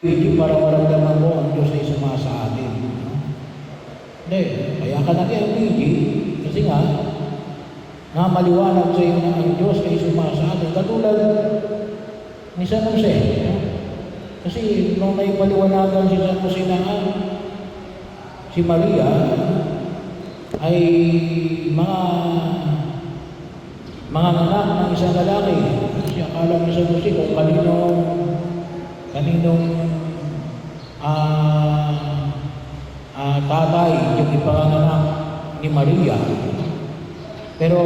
Hindi para maramdaman mo ang Diyos ay sumasa atin. Hindi, kaya ka nag-LPG kasi nga maliwanag sa iyo na ang Diyos ay sumasa atin. Katulad ni San Jose. Kasi nung may paliwanagan si San Jose na si Maria ay mga anak ng isang lalaki. Kasi akala ni San Jose kung kaninong tatay yung ipanganak ni Maria. Pero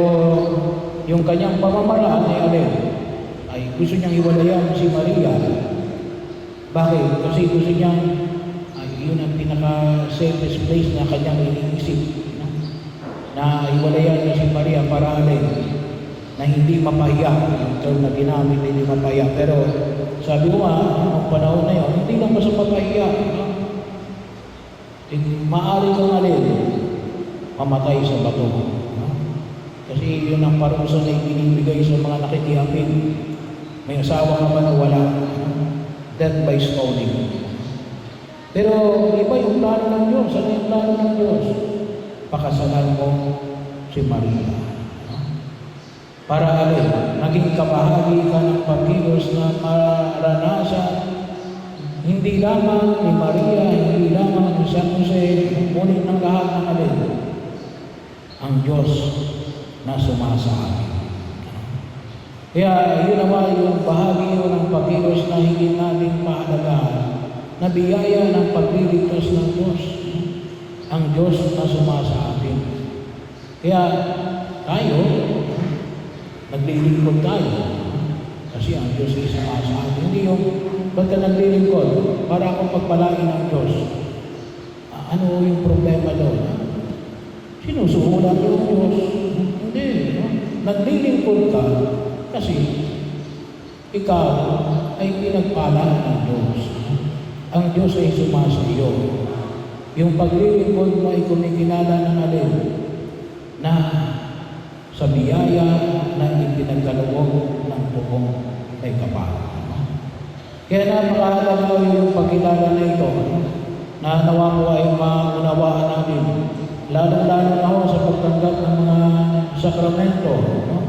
yung kanyang pamamaraan ay gusto niyang iwalayan si Maria. Bakit? Kasi gusto niyang yun ang pinaka-safest place na kanyang iniisip, no? Na iwalayan niya si Maria para na hindi mapahiya. Yung term na ginamit, hindi mapahiya. Pero sabi ko nga, noong panahon na yun, hindi lang basta mapahiya. No? Maaari kang mamatay sa bato. No? Kasi yun ang parusa na ibinibigay sa mga nakikihapin. May asawa ka ba na wala? Death by stoning. Pero iba yung plano ng Diyos. Ano yung plano ng Diyos? Pakasalan mo si Maria. Para naging kabahagi ka ng pagkilos na maranasan hindi lamang ni Maria, hindi lamang ni San Jose, ngunit ng lahat ng ang Diyos na sumasa atin. Kaya yun naman yung bahagi yun ng pagkilos na hindi natin pahalagahan, na biyaya ng pagliligtas ng Diyos, ang Diyos na sumasa atin. Kaya tayo, naglilingkod tayo. Kasi ang Diyos ay sumasa atin. Hindi yung pagka naglilingkod, para akong pagpalain ng Diyos. Ano yung problema doon? Sinusuhulan yung Diyos. Hindi. No? Naglilingkod ka kasi ikaw ay pinagpalaan ng Diyos. Ang Diyos ay sumasa iyo. Yung paglilingkod mo ay kumikilala ng na sa biyaya na ipinagkaloob ng buong may kapal. Kaya napakahalaga yung pagkilala na ito na nawa mo ay maunawaan natin. Lalo-lalo na ho sa pagtanggap ng mga sakramento. No?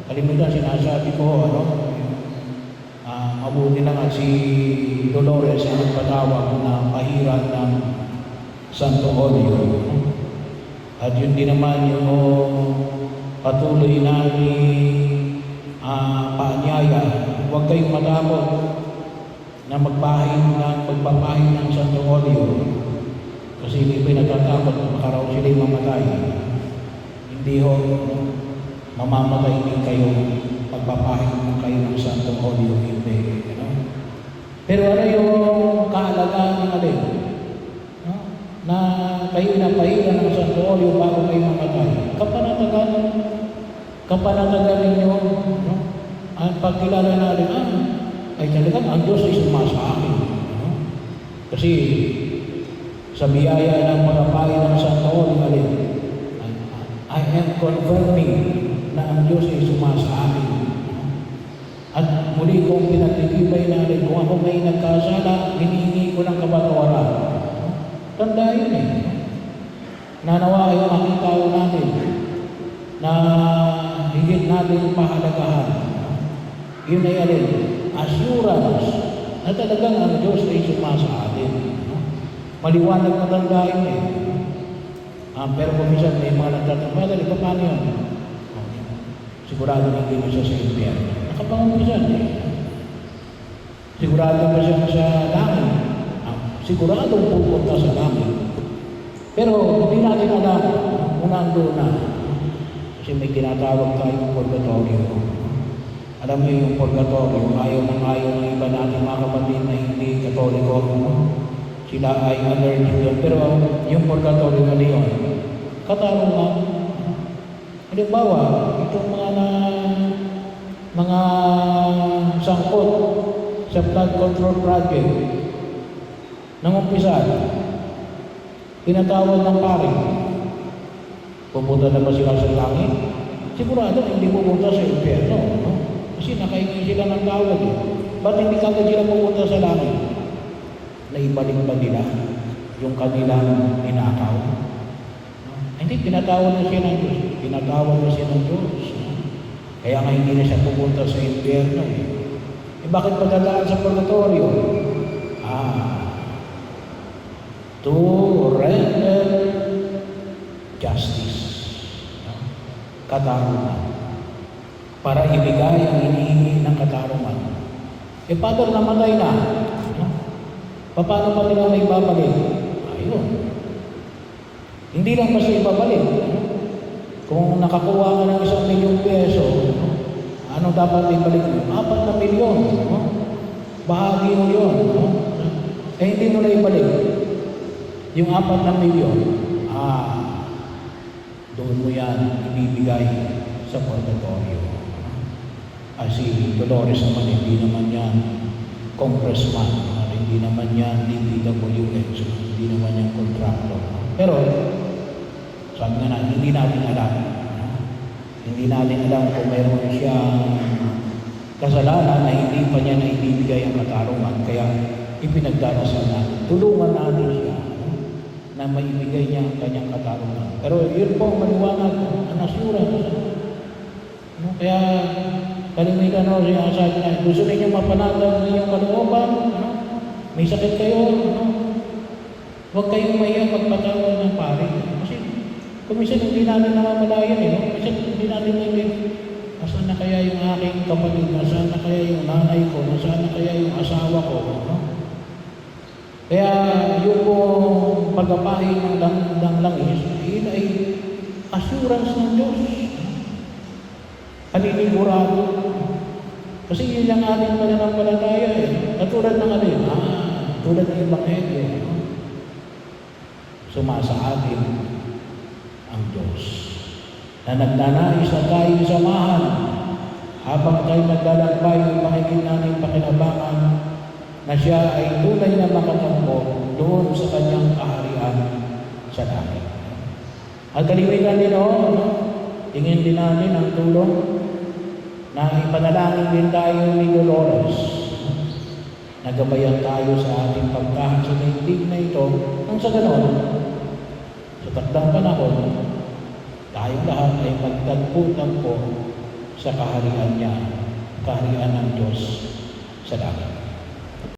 Kalimutan, sinasabi ko, mabuti na nga si Dolores ang nagpatawag na pahiran ng Santo Olio. At yun din naman yung patuloy namin paanyaya. Huwag kayong matakot na magpapahin ng Santo Olio. Kasi hindi pa natatakot na makaraw sila mamatay. Hindi ho, mamamatay din kayo pagpapahin kayo ng Santo Olio. Hindi. Pero ano yung kaalagaan ng no? Na kayo napahiran ng Santo Olio bago kayo mamatay. Kapanatagan ninyo, no? Ang pagkilala natin, ay talagang ang Diyos ay sumasa akin. No? Kasi sa biyaya ng pagpapahin ng Santo Olio, I am confirming na ang Diyos ay sumasa akin. At muli kong pinagtitibay natin, kung ako may nagkasala, hinihingi ko ng kapatawaran. Tandaan na nawa ay makita natin na higit natin pahalagahan. Yun ay assurance na talagang ang Diyos ay sumasa atin. Maliwanag na tandaan pero kung minsan may mga nagtatamad, paano yun? Sigurado hindi mo siya sa impyerno. Nakapangumisan Sigurado ba siya sa langit? Siguradong pupunta sa langit. Pero hindi natin alam kung nandun na. Kasi may tinatawag tayong purgatorio. Alam niyo yung purgatorio, ayaw ng iba natin mga kapatid na hindi katoliko. Sila ay allergic doon. Pero yung purgatorio na yun, katarungan. Halimbawa, itong mga sangkot sa flood control project nang umpisa, tinatawag ng pari. Pupunta na ba sila sa langit? Sigurado hindi pupunta sa impyerno, no? Kasi nakahingi sila ng tawag. Ba't hindi kagad sila pupunta sa langit? na ibalik ba nila yung kanilang ninakaw? Hindi, tinatawad na siya ng Diyos. Tinatawad na siya ng Diyos. Kaya nga hindi na siya pupunta sa impyerno. Bakit padadaan sa purgatorio? To render justice. Katarungan. Para ibigay ang hinihingi ng katarungan. Father, namatay na. Paano pa nila may babalik? Ayun. Hindi lang basta ibabalik. Kung nakakuha ka ng 1 milyong peso, anong dapat ibalik mo? 4 na milyon. Bahagi mo yun. Hindi mo na ibalik. Yung 4 na milyon, doon mo yan ibibigay sa purgatorio. Si Dolores naman, hindi naman yan congressman, hindi naman yan DPWH, hindi naman yan contractor. Pero, sabi nga na, hindi natin alam. Hindi natin alam kung meron siyang kasalanan na hindi pa niya na ibibigay ang katarungan. Kaya, ipinagdarasal natin. Tulungan natin siya na maibigay niya ang kanyang katarungan. Pero yun po, maliwanag, ang assurance. Kaya, kalimitan siya sabi na, gusto ninyo mapanatag ng inyong kalooban, may sakit kayo, huwag kayong mahiya magpatawad ng pare. Kasi, kumisan hindi natin namamalayan, Kasi hindi natin naging, nasaan na kaya yung aking kapatid, nasaan na kaya yung nanay ko, nasaan na kaya yung asawa ko, Kaya, yung pag-apahin ng langis, yun ay assurance ng Diyos. Paninigurado. Kasi yun lang ating pananampalataya Katulad ng tulad ng Ebanghelyo. Sumasa atin ang Diyos. Na nagnanais na tayo samahan habang tayo naglalakbay ng pakinggan natin pakinabangan na siya ay tunay na makatampo doon sa kanyang kaharian sa langit. At kalimitan din tingin din natin ang tulong na ipanalangin din tayo ni Dolores. Nagabayan tayo sa ating pagkahan sa daigdig na ito. Nang sa ganon, sa takdang panahon, tayong lahat ay magtagpo-tagpo sa kaharian niya, kaharian ng Diyos sa langit.